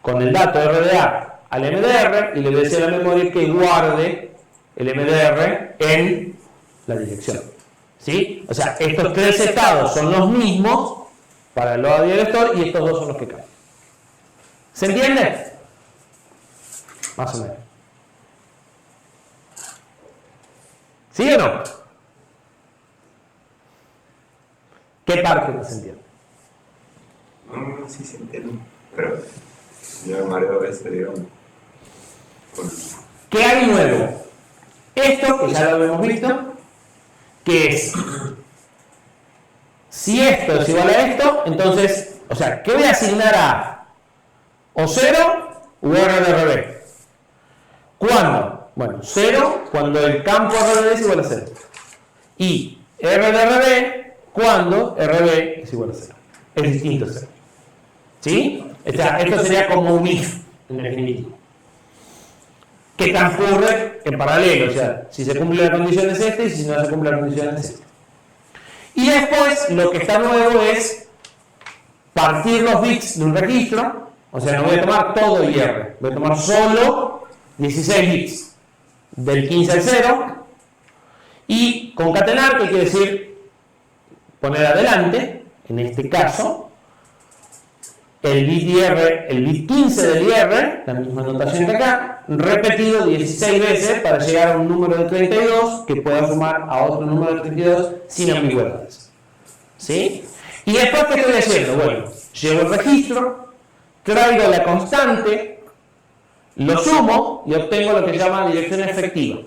con el dato RDA al MDR y le voy a decir a la memoria que guarde el MDR en la dirección. ¿Sí? O sea, estos tres estados son los mismos para el load y el store y estos dos son los que cambian. ¿Se entiende? Más o menos. ¿Sí o no? ¿Qué parte no se entiende?
No, sí se entiende. Pero yo me mareo a veces, digamos.
¿Qué hay nuevo? Esto, que ya lo hemos visto, que es, si esto es igual a esto, entonces, o sea, ¿qué voy a asignar a o 0 u RDRB? ¿Cuándo? Bueno, 0 cuando el campo RDB es igual a 0. Y RDRB cuando RB es igual a 0. Es distinto a 0. ¿Sí? O sea, esto sería como un if, en definitivo. Que transcurre en paralelo, o sea, si se cumple la condición es este y si no se cumple la condición es este. Y después lo que está nuevo es partir los bits de un registro, o sea, no voy a tomar todo IR, voy a tomar solo 16 bits del 15 al 0 y concatenar, que quiere decir poner adelante, en este caso, el bit IR, el bit 15 del IR, la misma notación que acá, repetido 16 veces para llegar a un número de 32 que pueda sumar a otro número de 32 sin ambigüedades. ¿Sí? Y después, ¿qué estoy haciendo? Bueno, llevo el registro, traigo la constante, lo sumo y obtengo lo que se llama dirección efectiva.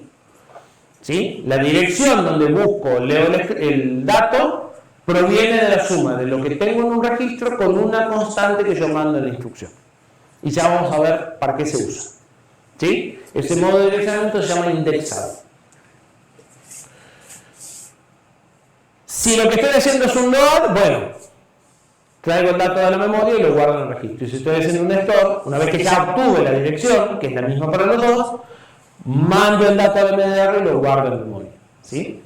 ¿Sí? La dirección donde busco, leo el dato, proviene de la suma de lo que tengo en un registro con una constante que yo mando en la instrucción. Y ya vamos a ver para qué se usa. ¿Sí? Ese modo de direccionamiento se llama indexado. Si lo que estoy haciendo es un load, bueno, traigo el dato de la memoria y lo guardo en el registro. Y si estoy haciendo un store, una vez que ya obtuve la dirección, que es la misma para los dos, mando el dato de MDR y lo guardo en memoria. ¿Sí?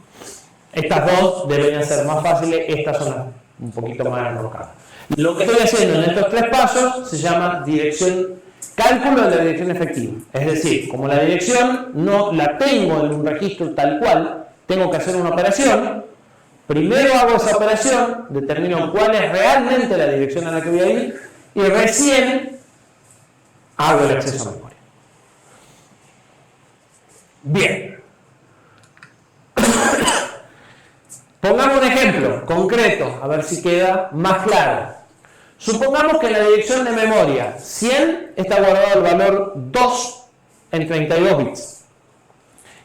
Estas dos deberían ser más fáciles, estas son un poquito más enroscadas. Lo que estoy haciendo en estos tres pasos se llama cálculo de la dirección efectiva. Es decir, como la dirección no la tengo en un registro tal cual, tengo que hacer una operación. Primero hago esa operación, determino cuál es realmente la dirección a la que voy a ir y recién hago el acceso a memoria. Bien. Pongamos un ejemplo concreto, a ver si queda más claro. Supongamos que en la dirección de memoria 100 está guardado el valor 2 en 32 bits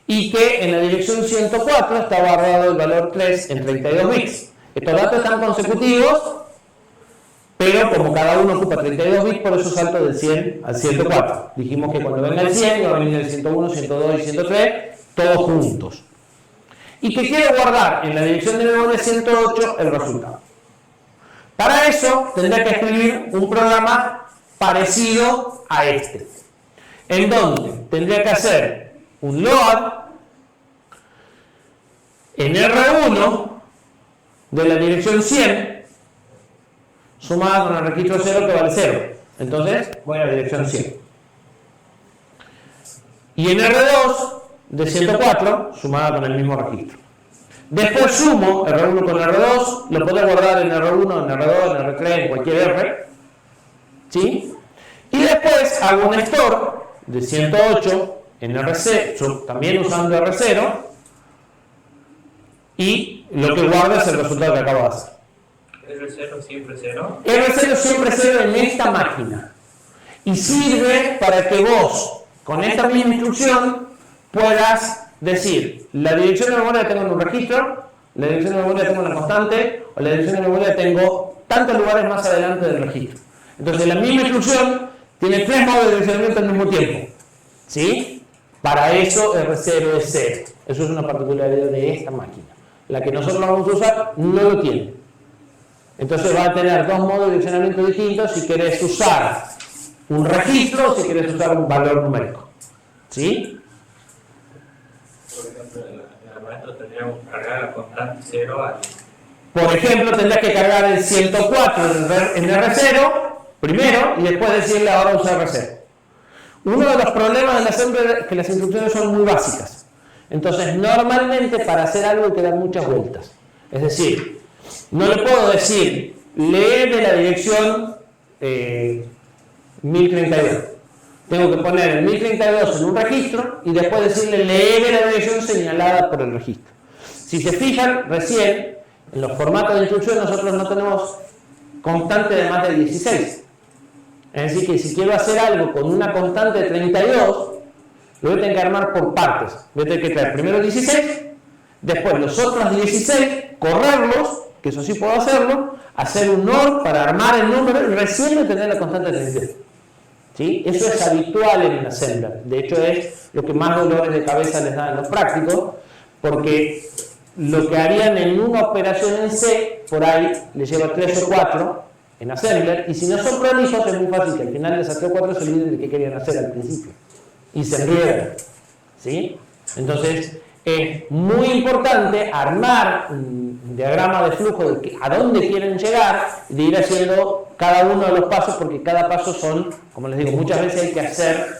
y que en la dirección 104 está guardado el valor 3 en 32 bits. Estos datos están consecutivos, pero como cada uno ocupa 32 bits, por eso salto del 100 al 104. Dijimos que cuando venga el 100 va a venir el 101, 102 y 103, todos juntos. y que quiere guardar en la dirección de memoria 108 el resultado. Para eso tendrá que escribir un programa parecido a este, en donde tendría que hacer un load en R1 de la dirección 100 sumada con el registro 0 que vale 0. Entonces voy a la dirección 100. Y en R2 de 104 sumada con el mismo registro. Después sumo R1 con R2, lo puedo guardar en R1, en R2, en R3, en cualquier R. ¿Sí? Y después hago un store de 108 en R0, también usando R0, y lo que guarda es el resultado que acabo de hacer.
R0 siempre 0.
R0 siempre 0 en esta máquina. Y sirve para que vos, con esta misma instrucción, puedas decir, la dirección de memoria la tengo en un registro, la dirección de memoria la tengo en una constante, o la dirección de memoria la tengo tantos lugares más adelante del registro. Entonces la misma instrucción tiene 3 modos de direccionamiento al mismo tiempo. ¿Sí? Para eso R0 es 0. Eso es una particularidad de esta máquina. La que nosotros vamos a usar no lo tiene. Entonces va a tener 2 modos de direccionamiento distintos si querés usar un registro o si querés usar un valor numérico. ¿Sí?
Por ejemplo, en el momento tendríamos que cargar la constante 0 al...
Por ejemplo, tendrás que cargar el 104 en R0 primero y después decirle ahora usa R0. Uno de los problemas del assembler es que las instrucciones son muy básicas. Entonces, normalmente para hacer algo hay que dar muchas vueltas. Es decir, no le puedo decir, lee de la dirección 1032. Tengo que poner el 1032 en un registro y después decirle, lee de la dirección señalada por el registro. Si se fijan, recién, en los formatos de instrucción nosotros no tenemos constante de más de 16. Es decir, que si quiero hacer algo con una constante de 32, lo voy a tener que armar por partes. Voy a tener que traer primero 16, después los otros 16, correrlos, que eso sí puedo hacerlo, hacer un OR para armar el número y recién obtener la constante de 32. ¿Sí? Eso es habitual en el assembler. De hecho, es lo que más dolores de cabeza les da en los prácticos, porque lo que harían en una operación en C, por ahí les lleva 3 o 4 en assembler, y si no son prolijos es muy fácil que al final de esas 3 o 4 se olviden de qué querían hacer al principio y se enriedan. ¿Sí? Entonces es muy importante armar un diagrama de flujo de a dónde quieren llegar y de ir haciendo cada uno de los pasos, porque cada paso son, como les digo, muchas veces hay que hacer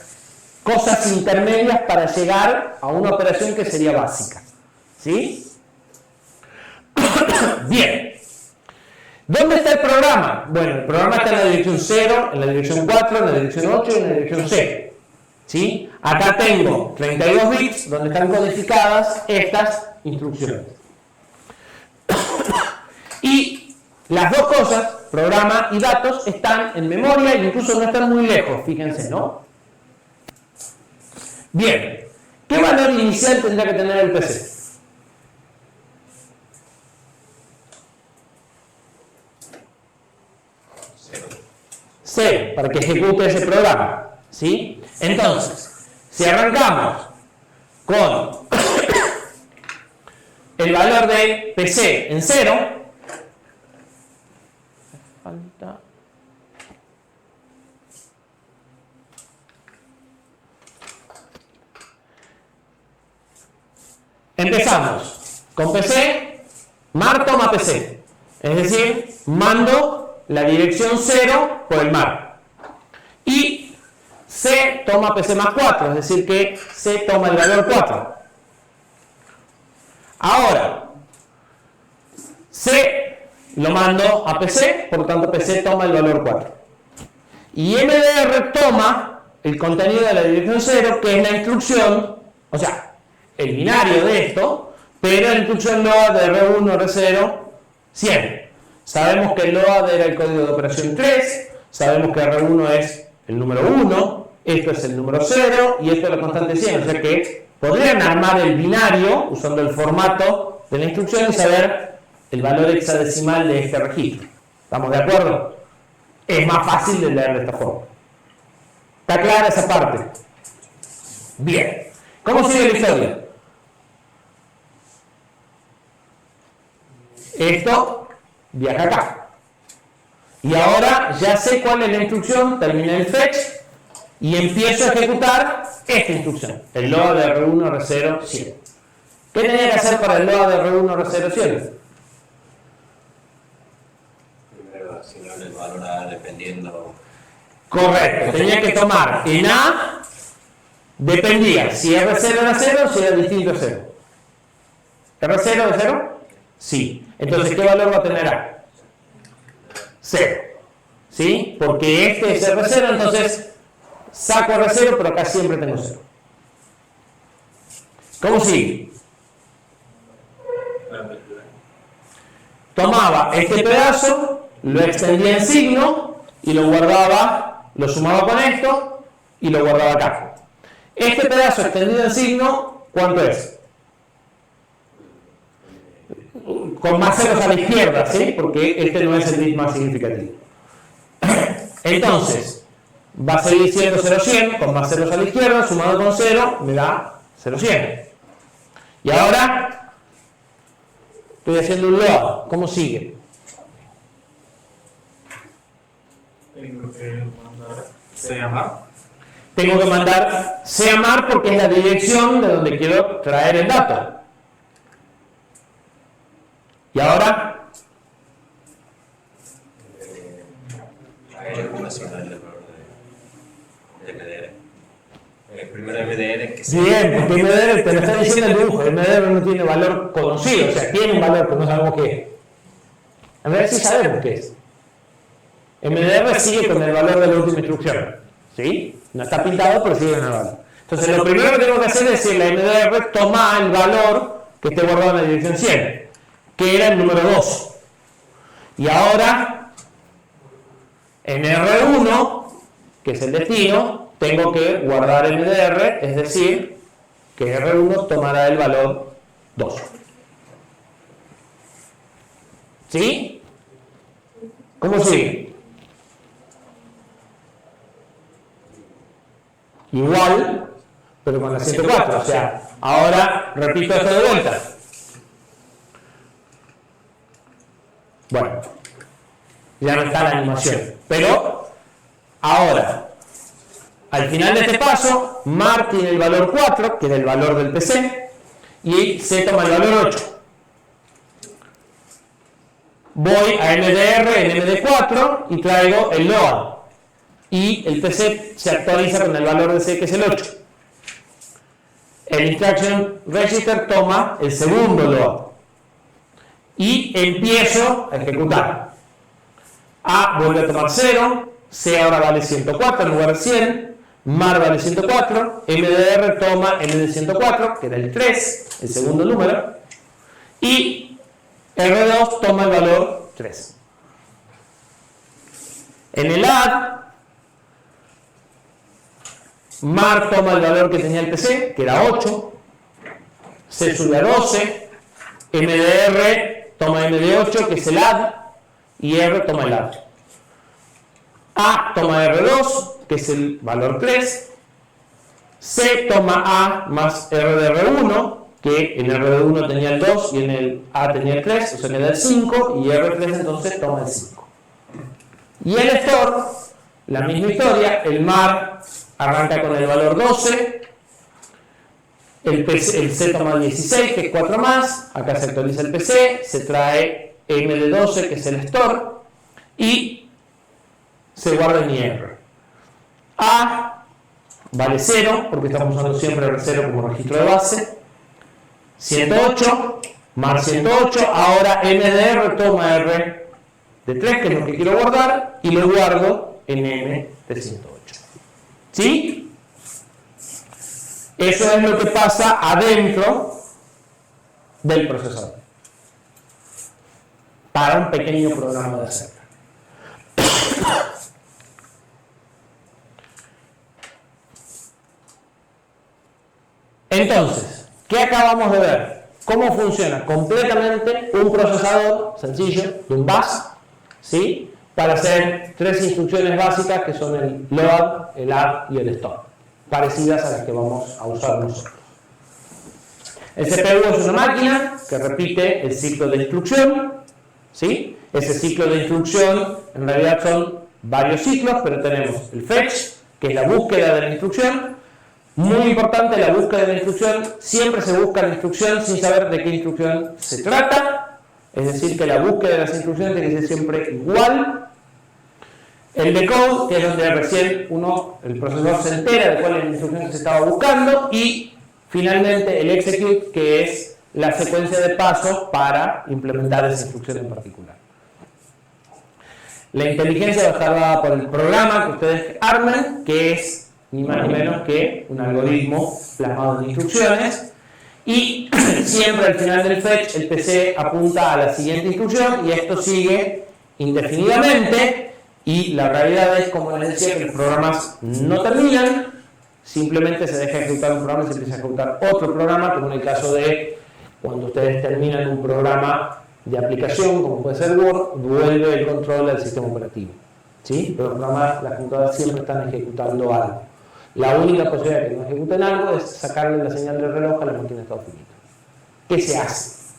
cosas intermedias para llegar a una operación que sería básica. ¿Sí? Bien. ¿Dónde está el programa? Bueno, el programa está en la dirección 0, en la dirección 4, en la dirección 8 y en la dirección 0. ¿Sí? Acá tengo 32 bits donde están codificadas estas instrucciones. Y las dos cosas, programa y datos, están en memoria e incluso no están muy lejos, fíjense, ¿no? Bien, ¿qué valor inicial tendrá que tener el PC? 0, para que ejecute ese programa. ¿Sí? Entonces, si arrancamos con el valor de PC en 0, empezamos con PC, mar toma PC, es decir, mando la dirección 0 por el mar. Y C toma PC más 4, es decir que C toma el valor 4. Ahora, C lo mando a PC, por lo tanto PC toma el valor 4. Y MDR toma el contenido de la dirección 0, que es la instrucción, o sea, el binario de esto, pero la instrucción LOAD de R1, R0, 100. Sabemos que el LOAD era el código de operación 3, sabemos que R1 es el número 1, esto es el número 0 y esto es la constante 100, o sea que podrían armar el binario usando el formato de la instrucción y saber el valor hexadecimal de este registro. ¿Estamos de acuerdo? Es más fácil de leer de esta forma. ¿Está clara esa parte? Bien. ¿Cómo sigue la historia? esto viaja acá. Y ahora ya sé cuál es la instrucción, terminé el fetch y empiezo a ejecutar esta instrucción, el load de R1, R0, 100. ¿Qué tenía que hacer para el load de R1, R0, 100?
Primero asignarle el valor A dependiendo.
Correcto, tenía que tomar en A, dependía si R0 era 0 o si era distinto a 0. ¿R0 es 0? Sí. Entonces, ¿qué valor va a tener A? 0. ¿Sí? Porque este es R0, entonces saco R0, pero acá siempre tengo 0. ¿Cómo sigue? Tomaba este pedazo, lo extendía en signo y lo guardaba, lo sumaba con esto y lo guardaba acá. Este pedazo extendido en signo, ¿cuánto es? Con más ceros a la izquierda, ¿sí? Porque este no es el bit más significativo. Entonces, va a seguir siendo 0,100, con más ceros a la izquierda, sumado con 0, me da 0,100. Y ahora, estoy haciendo un load. ¿Cómo sigue?
Tengo que mandar se llama.
Tengo que mandar seamar porque es la dirección de donde quiero traer el dato. Y ahora,
Hay alguna zona del error de MDR. El primer MDR que se.
bien, porque MDR te lo está diciendo el dibujo. MDR no tiene valor conocido, o sea, tiene un valor, pero no sabemos qué es. A ver si sabemos qué es. MDR sigue con el valor de la última instrucción. ¿Sí? No está pintado, pero sigue en el valor. Entonces, lo primero que tengo que hacer es decir, la MDR toma el valor que esté guardado en la dirección 100, que era el número 2. Y ahora, en R1, que es el destino, tengo que guardar MDR, es decir, que R1 tomará el valor 2. ¿Sí? ¿Cómo sigue? Igual, pero con la 104. O sea, ahora repito esto de vuelta. Bueno, ya no está la animación. Pero, ahora, al final de este paso, Mar tiene el valor 4, que es el valor del PC, y C toma el valor 8. Voy a MDR en MD4 y traigo el load. Y el PC se actualiza con el valor de C, que es el 8. El Instruction Register toma el segundo load. Y empiezo a ejecutar. A vuelve a tomar 0, C ahora vale 104 en lugar de 100, Mar vale 104, MDR toma MD104, que era el 3, el segundo número, y R2 toma el valor 3. En el add, Mar toma el valor que tenía el PC, que era 8, C sube a 12, MDR toma MD8, que es el add, y R toma el add. A toma R2, que es el valor 3, C toma A más R de R1, que en R de 1 tenía el 2 y en el A tenía el 3, o sea me da el 5, y R3 entonces toma el 5. Y el store, la misma historia, el Mar arranca con el valor 12, el C toma 16, que es 4 más, acá se actualiza el PC, se trae M de 12, que es el store, y se guarda en IR. A vale 0, porque estamos usando siempre R0 como registro de base. 108, más 108, ahora MDR toma R de 3, que es lo que quiero guardar, y lo guardo en M de 108. ¿Sí? Eso es lo que pasa adentro del procesador. Para un pequeño programa de hacer. Entonces, ¿qué acabamos de ver? ¿Cómo funciona completamente un procesador sencillo de un bus? ¿Sí? Para hacer 3 instrucciones básicas que son el load, el add y el store, parecidas a las que vamos a usar nosotros. El CPU es una máquina que repite el ciclo de instrucción ¿sí? Ese ciclo de instrucción en realidad son varios ciclos, pero tenemos el fetch, que es la búsqueda de la instrucción. Muy importante, la búsqueda de la instrucción, siempre se busca la instrucción sin saber de qué instrucción se trata, es decir, que la búsqueda de las instrucciones tiene que ser siempre igual. El decode, que es donde recién el procesador se entera de cuál es la instrucción que se estaba buscando, y finalmente el execute, que es la secuencia de pasos para implementar esa instrucción en particular. La inteligencia va a estar dada por el programa que ustedes armen, que es ni más ni menos que un algoritmo plasmado en instrucciones, y siempre al final del fetch el PC apunta a la siguiente instrucción y esto sigue indefinidamente, y la realidad es, como les decía, que los programas no terminan, simplemente se deja ejecutar un programa y se empieza a ejecutar otro programa, como en el caso de cuando ustedes terminan un programa de aplicación, como puede ser Word, vuelve el control al sistema operativo, ¿sí? Pero los programas, las computadoras siempre están ejecutando algo. La única posibilidad de que no ejecuten algo es sacarle la señal del reloj a la máquina de estado finito. ¿Qué se hace?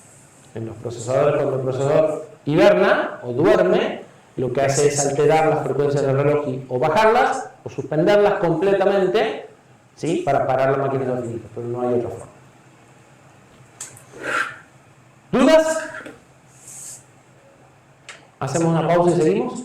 En los procesadores, cuando el procesador hiberna o duerme, lo que hace es alterar las frecuencias del reloj o bajarlas o suspenderlas completamente, ¿sí? Para parar la máquina de estado finito, pero no hay otra forma. ¿Dudas? ¿Hacemos una pausa y seguimos?